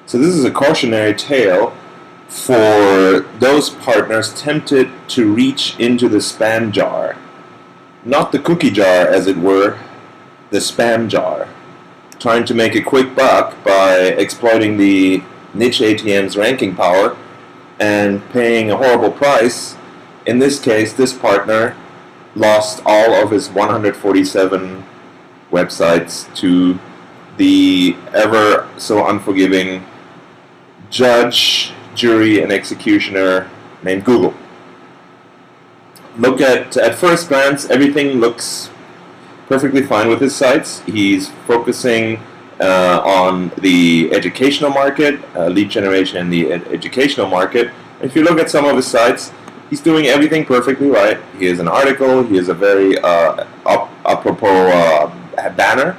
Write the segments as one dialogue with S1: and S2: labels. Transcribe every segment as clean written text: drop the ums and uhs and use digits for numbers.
S1: So this is a cautionary tale for those partners tempted to reach into the spam jar. Not the cookie jar, as it were, the spam jar. Trying to make a quick buck by exploiting the niche ATM's ranking power and paying a horrible price. In this case, this partner lost all of his 147 websites to the ever so unforgiving judge, jury, and executioner named Google. Look at first glance, everything looks perfectly fine with his sites. He's focusing on the educational market, lead generation in the educational market. If you look at some of his sites, he's doing everything perfectly right. He has an article, he has a very apropos banner,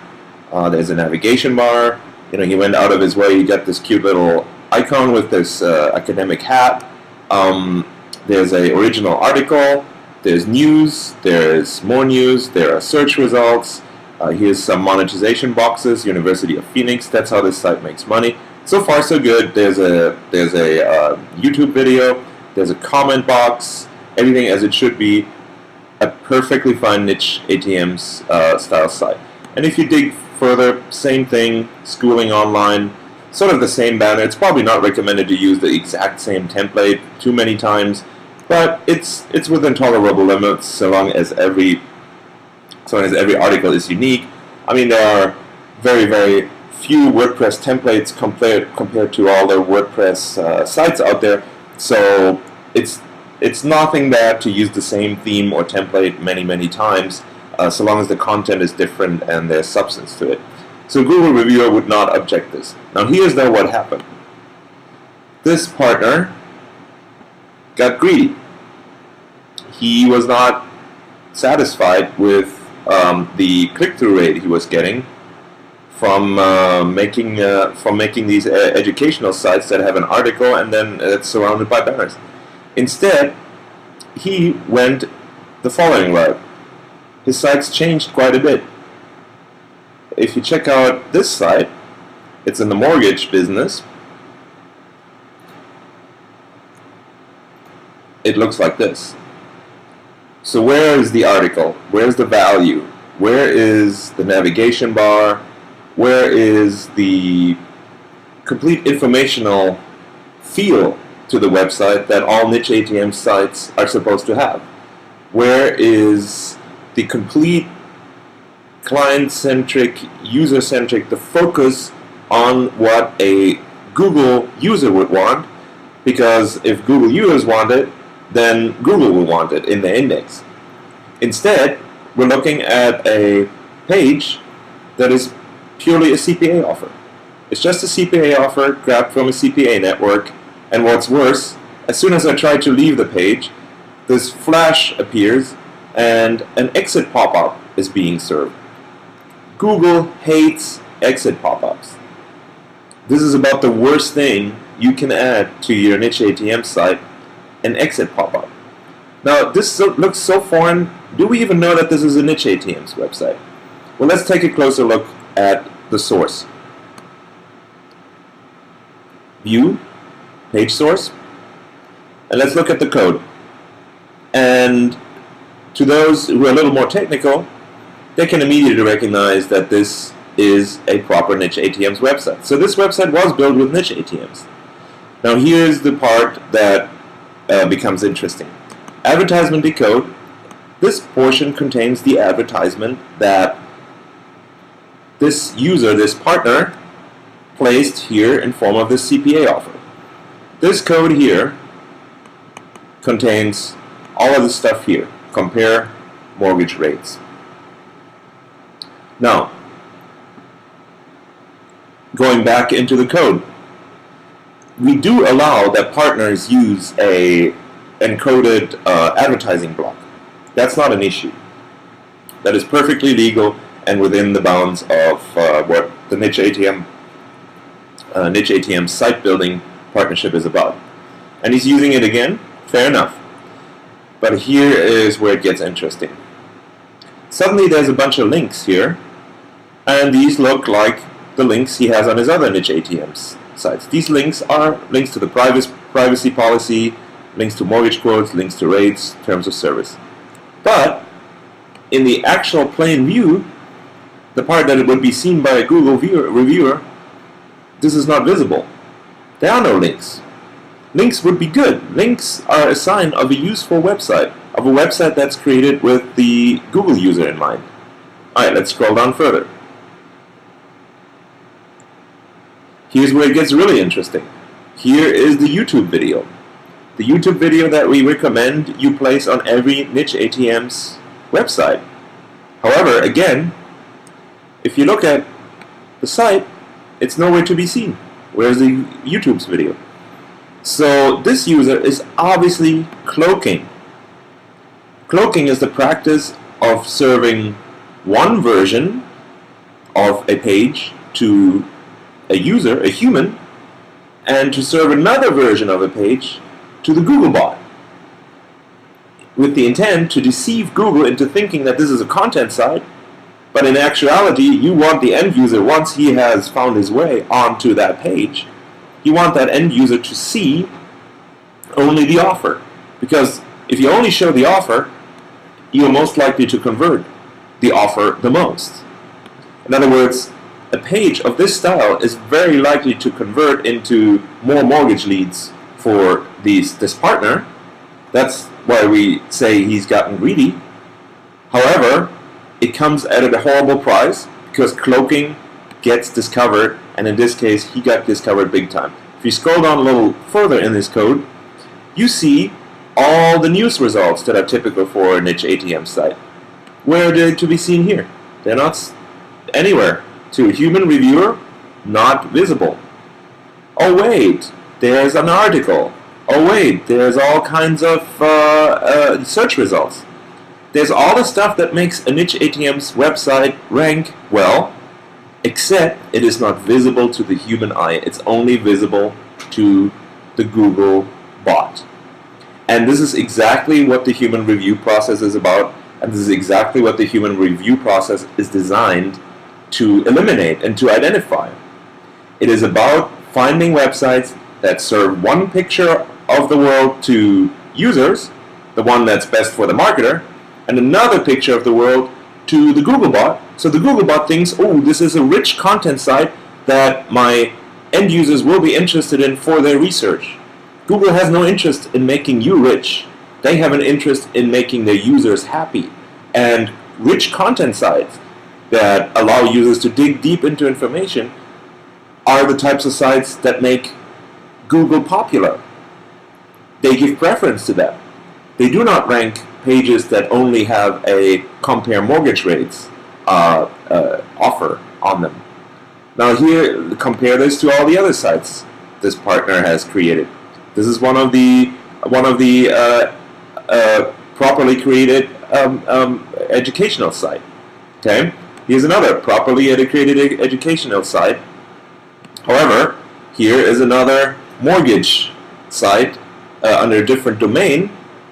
S1: there's a navigation bar. He went out of his way to get this cute little icon with this academic hat. There's an original article, there's news, there's more news, there are search results. Here's some monetization boxes, University of Phoenix, that's how this site makes money. So far so good. There's a YouTube video, there's a comment box, everything as it should be. A perfectly fine niche ATM's style site. And if you dig further, same thing, schooling online, sort of the same banner. It's probably not recommended to use the exact same template too many times, but it's within tolerable limits so long as every article is unique. I mean, there are very, very few WordPress templates compared to all the WordPress sites out there, so it's nothing bad to use the same theme or template many times, so long as the content is different and there's substance to it. So Google Reviewer would not object this. Now here's though what happened. This partner got greedy. He was not satisfied with the click-through rate he was getting from making these educational sites that have an article and then it's surrounded by banners. Instead, he went the following route. His sites changed quite a bit. If you check out this site, it's in the mortgage business. It looks like this. So where is the article? Where's the value? Where is the navigation bar? Where is the complete informational feel to the website that all niche ATM sites are supposed to have? Where is the complete client-centric, user-centric, the focus on what a Google user would want? Because if Google users want it, then Google will want it in the index. Instead, we're looking at a page that is purely a CPA offer. It's just a CPA offer grabbed from a CPA network, and what's worse, as soon as I try to leave the page, this flash appears and an exit pop-up is being served. Google hates exit pop-ups. This is about the worst thing you can add to your niche ATM site, an exit pop-up. Now, this looks so foreign. Do we even know that this is a niche ATM's website? Well, let's take a closer look at the source. View, page source, and let's look at the code. And to those who are a little more technical, they can immediately recognize that this is a proper niche ATM's website. So this website was built with niche ATMs. Now here's the part that becomes interesting. Advertisement decode. This portion contains the advertisement that this user, this partner, placed here in form of this CPA offer. This code here contains all of the stuff here. Compare mortgage rates. Now, going back into the code, we do allow that partners use a encoded advertising block. That's not an issue. That is perfectly legal and within the bounds of what the niche ATM site building partnership is about. And he's using it again, fair enough. But here is where it gets interesting. Suddenly there's a bunch of links here, and these look like the links he has on his other niche ATM sites. These links are links to the privacy policy, links to mortgage quotes, links to rates, terms of service. But in the actual plain view, the part that it would be seen by a Google reviewer, this is not visible. There are no links. Links would be good. Links are a sign of a useful website, of a website that's created with the Google user in mind. Alright, let's scroll down further. Here's where it gets really interesting. Here is the YouTube video. The YouTube video that we recommend you place on every Niche ATM's website. However, again, if you look at the site, it's nowhere to be seen. Where's the YouTube's video? So this user is obviously cloaking. Cloaking is the practice of serving one version of a page to a user, a human, and to serve another version of a page to the Googlebot, with the intent to deceive Google into thinking that this is a content site, but in actuality you want the end user, once he has found his way onto that page, you want that end user to see only the offer. Because if you only show the offer, you're most likely to convert the offer the most. In other words, a page of this style is very likely to convert into more mortgage leads for this partner. That's why we say he's gotten greedy. However, it comes at a horrible price because cloaking gets discovered, and in this case he got discovered big time. If you scroll down a little further in this code, you see all the news results that are typical for a Niche ATM site. Where are they to be seen here? They're not anywhere. To a human reviewer, not visible. Oh wait, there's an article. Oh wait, there's all kinds of search results. There's all the stuff that makes a Niche ATM's website rank well, except it is not visible to the human eye. It's only visible to the Google bot. And this is exactly what the human review process is about, and this is exactly what the human review process is designed to eliminate and to identify. It is about finding websites that serve one picture of the world to users, the one that's best for the marketer, and another picture of the world to the Googlebot. So the Googlebot thinks, oh, this is a rich content site that my end users will be interested in for their research. Google has no interest in making you rich. They have an interest in making their users happy. And rich content sites that allow users to dig deep into information are the types of sites that make Google popular. They give preference to them. They do not rank pages that only have a compare mortgage rates offer on them. Now here, compare this to all the other sites this partner has created. This is one of the properly created educational site. Okay, here's another properly created educational site. However, here is another mortgage site under a different domain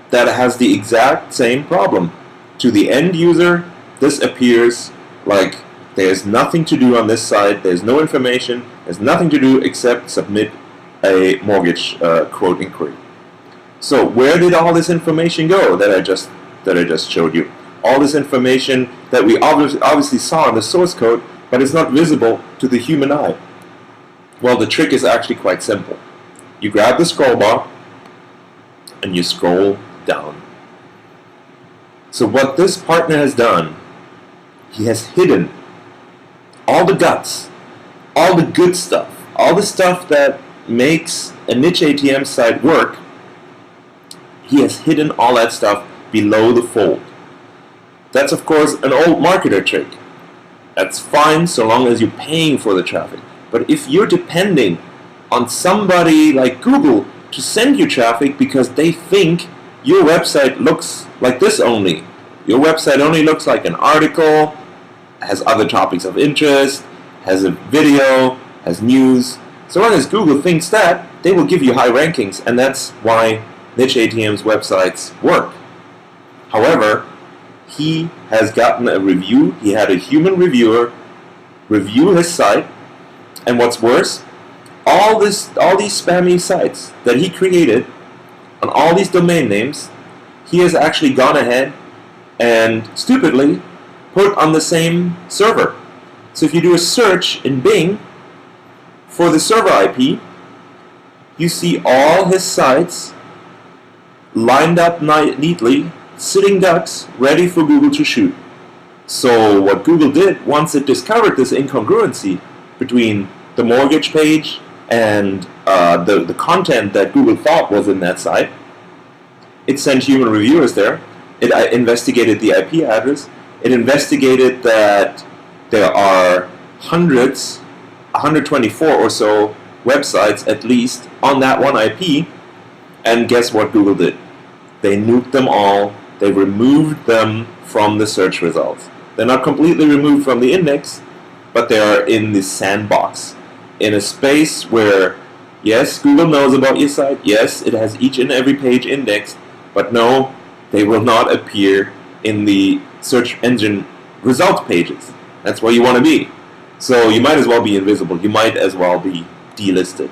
S1: that has the exact same problem. To the end user, this appears like there's nothing to do on this site, there's no information, there's nothing to do except submit a mortgage quote inquiry. So where did all this information go that I just showed you? All this information that we obviously saw in the source code, but it's not visible to the human eye. Well, the trick is actually quite simple. You grab the scroll bar and you scroll down. So what this partner has done, he has hidden all the guts, all the good stuff, all the stuff that makes a Niche ATM site work. He has hidden all that stuff below the fold. That's of course an old marketer trick. That's fine so long as you're paying for the traffic. But if you're depending on somebody like Google to send you traffic because they think your website looks like this only, your website only looks like an article, has other topics of interest, has a video, has news. So long as Google thinks that, they will give you high rankings, and that's why Niche ATM's websites work. However, he has gotten a review, he had a human reviewer review his site, and what's worse, all these spammy sites that he created on all these domain names, he has actually gone ahead and stupidly put on the same server. So if you do a search in Bing for the server IP, you see all his sites lined up neatly, sitting ducks, ready for Google to shoot. So what Google did, once it discovered this incongruency between the mortgage page and the content that Google thought was in that site, it sent human reviewers there. It investigated the IP address. It investigated that there are 124 or so websites at least on that one IP, and guess what Google did? They nuked them all. They removed them from the search results. They're not completely removed from the index, but they are in the sandbox, in a space where, yes, Google knows about your site, yes, it has each and every page indexed, but no, they will not appear in the search engine results pages. That's where you want to be. So you might as well be invisible. You might as well be delisted.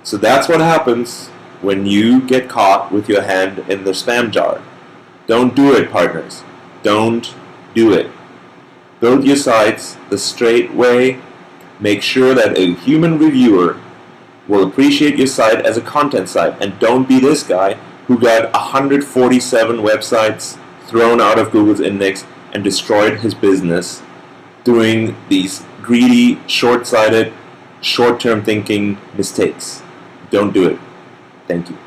S1: So that's what happens when you get caught with your hand in the spam jar. Don't do it, partners. Don't do it. Build your sites the straight way. Make sure that a human reviewer will appreciate your site as a content site, and don't be this guy who got 147 websites thrown out of Google's index and destroyed his business doing these greedy, short-sighted, short-term thinking mistakes. Don't do it. Thank you.